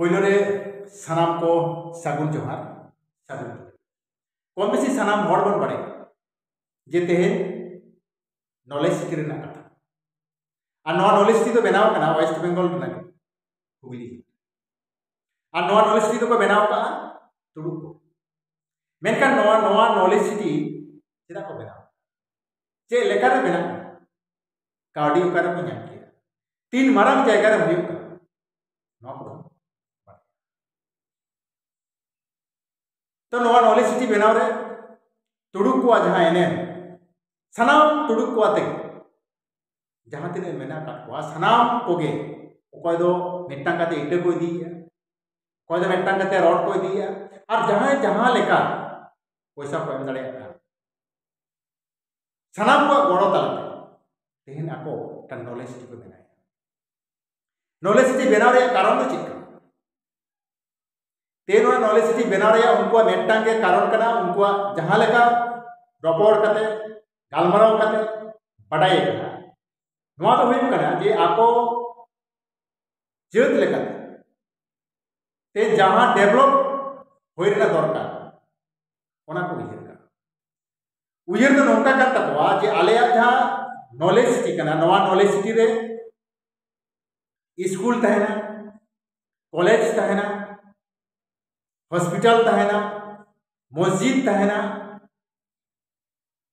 पहले रे सानाम को सागुन जोहार सागुन कम बेसी सानाम हर बन बारे जे तेहेन नॉलेज सिटी रेना कथा और नवा नॉलेज सिटी तो बनाव कना वेस्ट बेंगल रेना हुगली और नवा नॉलेज सिटी तो को बनाव का तुड़ुक को मेनकान नवा नॉलेज सिटी चेदा को बनाव चे लेका रे बना कावडी उकार को नाम किया तीन मारंग जायगा रे हुयुक नवा को तो नवा नॉलेज सिटी बनाव रे तुड़ुक को जहां एने सनाम तुड़ुक को आते जहां तिने मेना काट को सनाम कोगे कोय दो मेट्टां काते इटे को इदिया कोय दो मेट्टां काते रोड को इदिया और जहां लेका पैसा को एम दाड़े सनाम को गड़ो तालते तेहन आको टा नॉलेज सिटी को बनाया नॉलेज सिटी बनाव रे कारण दो चिक तेन नॉलेज सिटी बनाव रे उनको मेट्टां के कारण कना उनको जहां लेका रपड़ कते गालमराव कते बड़ाई कना नवा तो हुई कना जे आको जेत लेका ते जहां डेवलप होय रेना दरकार ओना को उयहर तो नौका कर तकवा जे आलेया जहां नॉलेज सिटी कना नवा नॉलेज सिटी रे स्कूल तहना कॉलेज तहना हॉस्पिटल तहना मस्जिद तहना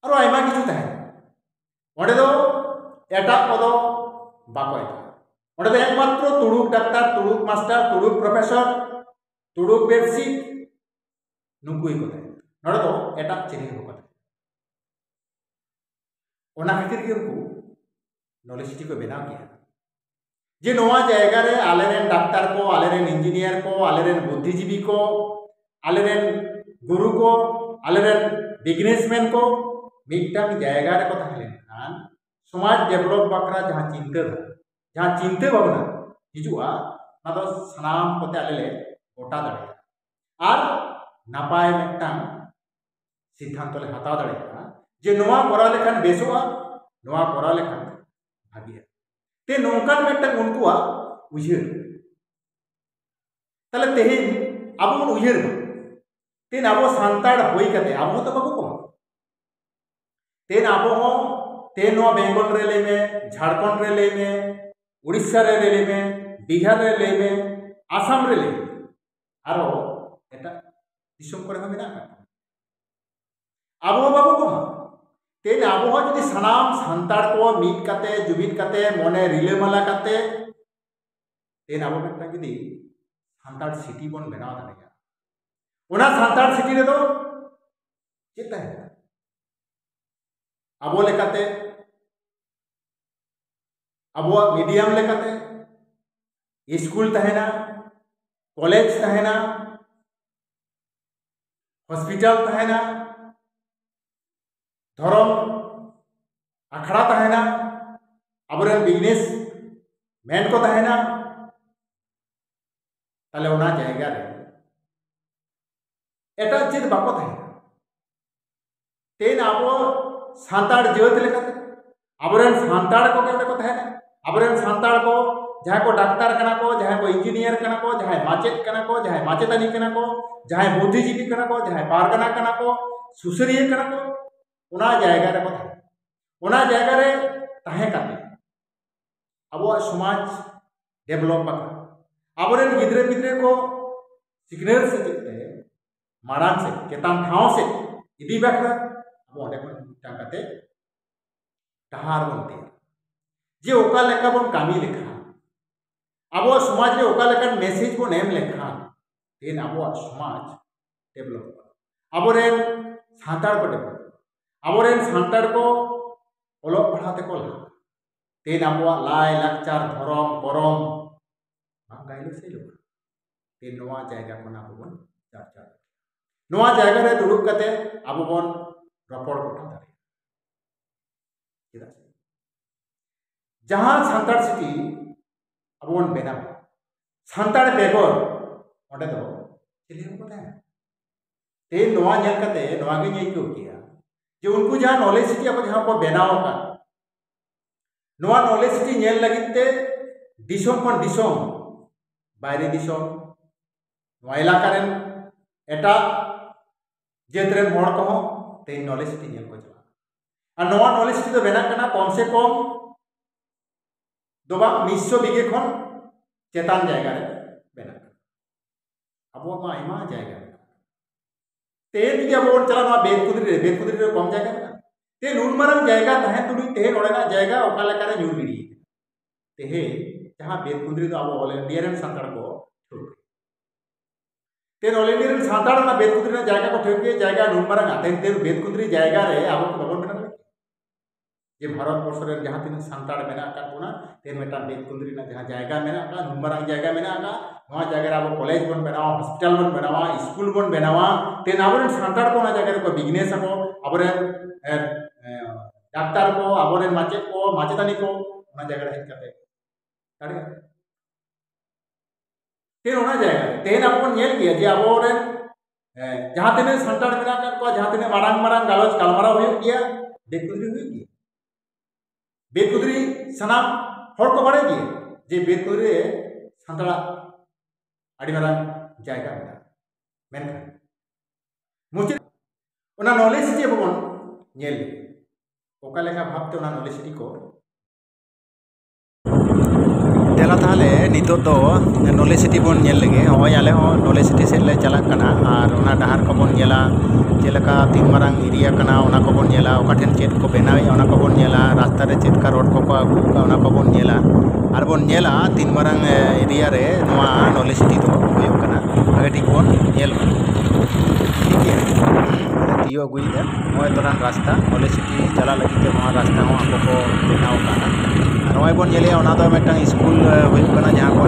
और आयमा किछु तहना ओंडे दो एटा कोदो बाको एटा ओंडे दो एकमात्र तुड़ुक डाक्टर तुड़ुक मास्टर तुड़ुक प्रोफेसर तुड़ुक बेडशीट नुकुई को तहना नोडे दो एटा चेरी को तहना ओना खातिर के उनको नॉलेज सिटी को बनाव किया जे नवा जायगा रे आलेरेन डाक्टर को आलेरेन इंजीनियर को आलेरेन बुद्धिजीवी को आलेरेन गुरु को आलेरेन बिजनेसमैन को मिट्टांग जायगा रे को ताहेलेन खान समाज डेवलप बकरा जहां चिंता भावना हिजुआ ना दो सनाम कोते आलेले गोटा दाड़ेया और नापाय मिट्टांग सिद्धांत ले हताव दाड़ेया जे नवा करा लेखान बेसोआ नवा करा लेखान भागिया ते नौकान मिट्टांग उनको उयहर तले तेहेन अब बन उयहर तेन अब सान्ताड़ होई कते अब तो बाबू को तेन अब तेन नवा बेंगल रे ले में झारखंड रे ले में उड़ीसा रे ले में बिहार रे ले में आसाम रे ले आरो एटा दिसम करे मेना अब बाबू को तेन अब जदि सनाम सान्ताड़ को मीट कते जुमिद कते मने रिलेमाला कते तेन अब मिट्टांग जदि सान्ताड़ सिटी बन बनाव दाड़ेया ओना सान्ताड़ सिटी रे दो चेद तहना अब लेकाते अब मीडियम लेकाते स्कूल तहना कॉलेज तहना हॉस्पिटल तहना धर्म अखड़ा तहना अबरेन बिजनेस मैन को तहना ताले ओना जायगा रे एटा चेद बाको तहना तेन अब सान्ताड़ जेत लेकाते अबरेन सान्ताड़ को केंदे को तहना अबरेन सान्ताड़ को जहां को डाक्टर कना को जहां को इंजीनियर कना को जहां माचेत कना को जहां माचेतानी कना को जहां बुद्धिजीवी कना को जहां पारगना कना को सुसरिया कना को ओना जायगा रे को ओना जायगा रे ताहे काते अब समाज डेवलप बकरा अबरेन गिद्रे पिद्रे को सिग्नल से चिते मारान से केतान ठाव से इदी बकरा अब ओंडे को टांगाते डहार बनते जे ओका लेका बन कामी लेखा अब समाज रे ओका लेका मेसेज को नेम लेखा तेन अब समाज डेवलप अबरेन सान्ताड़ को डेवलप अबरेन सान्ताड़ को ओलोक पढ़ाते को तेन अब लाई लाचार धरम करम गाइलो से लोग तेन नवा जायगा को अब बन चर्चा नवा जायगा रे दुड़ुब कते अब बन रपड़ गोठा दाड़े जहां सान्ताड़ सिटी अब बन बेनाव सान्ताड़ बेगर ओंडे दो चिली को तहना तेन नवा नेल कते नवा गे आइको किया जे उनको जहां नॉलेज सिटी अब जहां को बनाव का नवा नॉलेज सिटी नेल लगिते दिसोम खन दिसोम বাইরে দিশম নয়া এলাকা রেন एटा जेत रेन हड़ को तेज नॉलेज सिटी नेल को चला और नवा नॉलेज सिटी तो बेना कना कम से कम दो 100 बीघे खन चेतान जायगा रे बेना अब मा आयमा जायगा तेज दिया बोन चला नवा बेदकुदरी रे कम जायगा ना ते नुन मारंग जायगा तहे तुडी ते नोडेना जायगा ओका लेका रे न्यूर गिडी तेहे जहां बेदकुदरी तो अब ऑल इंडिया रेन संताड़ को तेन ऑल इंडिया सानताड़ ना बेदकुदरी जायगा को ठेके जायगा नुन मारंग तेन तेन बेदकुदरी जायगा रे अब बाबन मेना जे भारत वर्ष रे जहां तीन सानताड़ मेना का कोना तेन मेटा बेदकुदरी ना जहां जायगा मेना का नुन मारंग जायगा मेना का नवा जायगा रे अब कॉलेज बन बनावा हॉस्पिटल बन बनावा स्कूल बन बनावा तेन आबरेन सानताड़ को ना जायगा रे को बिजनेस को आबरेन डाक्टर को आबरेन माचेद को माचेदानी को ना जायगा रे हेज काते दाड़े तेन होना जाएगा तेन आपन नेल गया जे आबोरेन जहां तेने संताड़ मेना का को जहां तेने मारांग मारांग गालोज कालमारा हुई गया बेदकुदरी हुई गया बेदकुदरी सनाम हर को बारे गया जे बेदकुदरी संताड़ा आड़ी मारांग जायगा मेना मेनखा मुचे ओना नॉलेज जे बबन नेल ओका लेखा भाबते ओना नॉलेज सिटी को तेला ताहले नितो दो नॉलेज सिटी बन नेल लगे होय आले हो नॉलेज सिटी से ले चला कना और ओना डहार को बन नेला जेलका तीन मारांग एरिया कना ओना को बन नेला ओका ठेन चेत को बेनावे ओना को बन नेला रास्ता रे चेत का रोड को आगु का ओना को बन नेला और बन नेला तीन मारांग एरिया रे नोआ नॉलेज सिटी तो होय कना आगे ठीक बन नेल ठीक है तियो अगुई दे होय तोरान रास्ता नॉलेज सिटी चला लगी ते नोआ रास्ता हो आपको को बनाव काना नोय बन नेले ओना दो मेटन स्कूल होय कना जहां को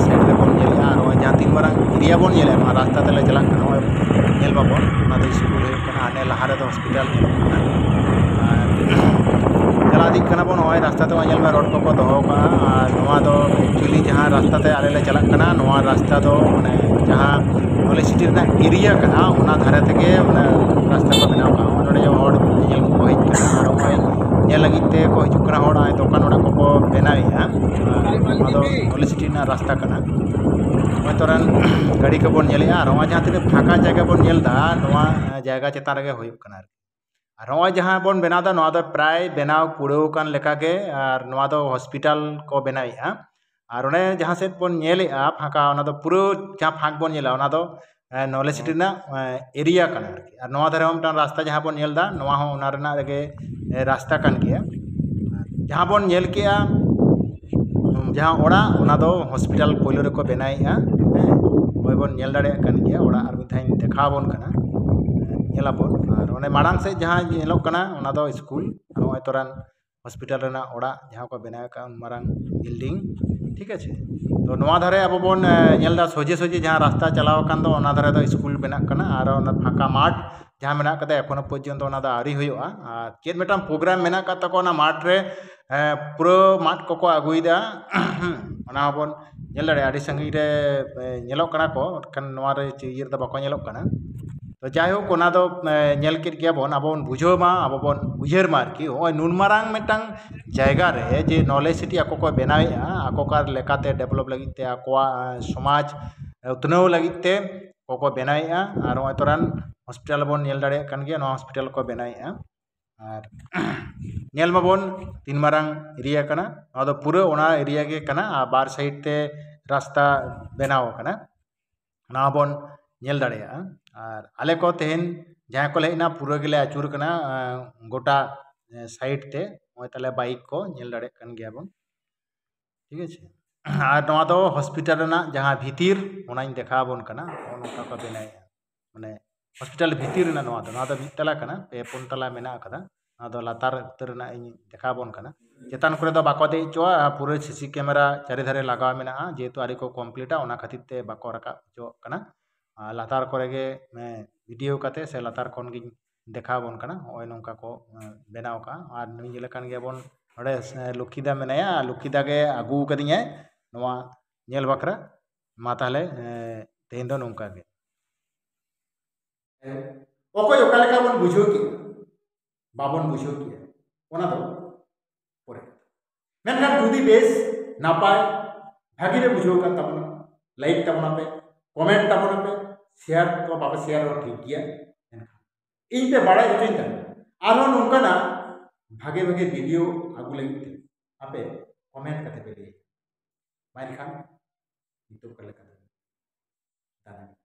साइड रे बन नेले और जहां तीन मारांग एरिया बन नेले ओना रास्ता तले चला कना होय नेल बाबन ओना दो स्कूल होय कना आने लहारे दो हॉस्पिटल नेल कना चला दी कना बन होय रास्ता तो नेल में रोड को दोहो का और नोआ दो एक्चुअली जहां रास्ता ते आले ले चला कना नोआ रास्ता दो माने जहां नॉलेज सिटी रे एरिया कना ओना धारे तके माने रास्ता को बनाव का ओनडे जो हॉड नेल को हिज कना और होय नेल लगी ते को हिजुक कना हॉड आय दोकान ओडा को बनाया आदो नॉलेज सिटी ना रास्ता कना होय तोरान गाड़ी को बन नेले और होय जहां तने फाका जगह बन नेलदा नोआ जायगा चेतान रे होय कना और होय जहां बन बनादा नोआ दो प्राय बनाव पुड़ेव कान लेका के और नोआ दो हॉस्पिटल को बनाया और ओने जहां से बन नेलेआ फाका ओना दो पुरो जहां फाक बन नेला ओना दो नॉलेज सिटी ना एरिया कना और नोआ धारे हमटा रास्ता जहां बन नेलदा नोआ हो ओना रेना रे रास्ता कान गया जहां बन नेल केआ जहां ओड़ा ओना दो हॉस्पिटल पोलो रे को बनाया होय बन नेल दाड़े कान गया ओड़ा और मिथाइन देखा बन कना नेला बन और ओने माड़ांग से जहां नेलोक कना ओना दो स्कूल और होय तोरान हॉस्पिटल रेना ओड़ा जहां को बनाया का मारांग बिल्डिंग ठीक है तो नोआ धारे अब बन नेलदा सोजे सोजे जहां रास्ता चलाव कान दो ओना धारे दो स्कूल बना कना और ओना फाका माठ जहां मेना कते एखोनो पर्यंत ओना दा आरी हुयोआ और चेत मेटाम प्रोग्राम मेना का तको ओना माठ रे पुरो माठ को आगुइदा ओना बन नेल दाड़े आडी संगी रे नेलोक कना को कन नोआ रे चियर दा बाको नेलोक कना तो जायहोक ओना दो नेल केट गया बन अब बन बुझो मा अब बन उयहर मा आरकी होय नुन मारांग मेटांग जायगा रे जे नॉलेज सिटी आको को बनावेआ आको कार लेकाते डेवलप लगित ते आकोआ समाज उतनव लगित ते को बनावेआ और होय तोरान हॉस्पिटल बन नेल दाड़े कान गया नोआ हॉस्पिटल को बनावेआ और नेल माबन तीन मारांग एरिया कना नोआ दो पूरा ओना एरिया के कना बार साइड ते रास्ता बनाव कना ना बन नेल दाड़ेआ और आले को तेहन जहां को लेना पूरा गेले आचुर कना गोटा साइड ते होय तले बाइक को नेल दाड़े कान गया बन ठीक है और नोआ दो हॉस्पिटल ना जहां भीतिर ओनाइन देखा बन कना ओनका को बनाया माने हॉस्पिटल भीतिर ना नोआ दो मितला कना पे पुन तला मेना कदा ना दो लातार उतर ना इन देखा बन कना चेतान करे दो बाको दे चोआ पूरे सीसी कैमरा चारि धारे लगाव मेना जेतु आरी को कंप्लीटा ओना खातिर ते बाको रका चो कना लातार करे गे वीडियो कते से लातार खन गिन देखा बन कना ओय नोंका को बनाव का और नुई लेकान गे बन नोडे लुखीदा मेनाया लुखीदा गे आगू कदिया नोआ नेल बकरा मा ताहले तेहन दो नोंका गे ओकोय ओका लेका बन बुझो कि बाबन बुझो कि ओना दो परे मेनखान जुदी बेस नापाय भागी रे बुझो का तबना लाइक तबना पे कमेंट तबना पे शेयर तो बाबा शेयर और ठीक गया इन पे बड़ा होचोኝ तबे आरो नोंकाना भागे भागे वीडियो आगु लगिते आपे कमेंट कते पे बाय खान नितो कले कते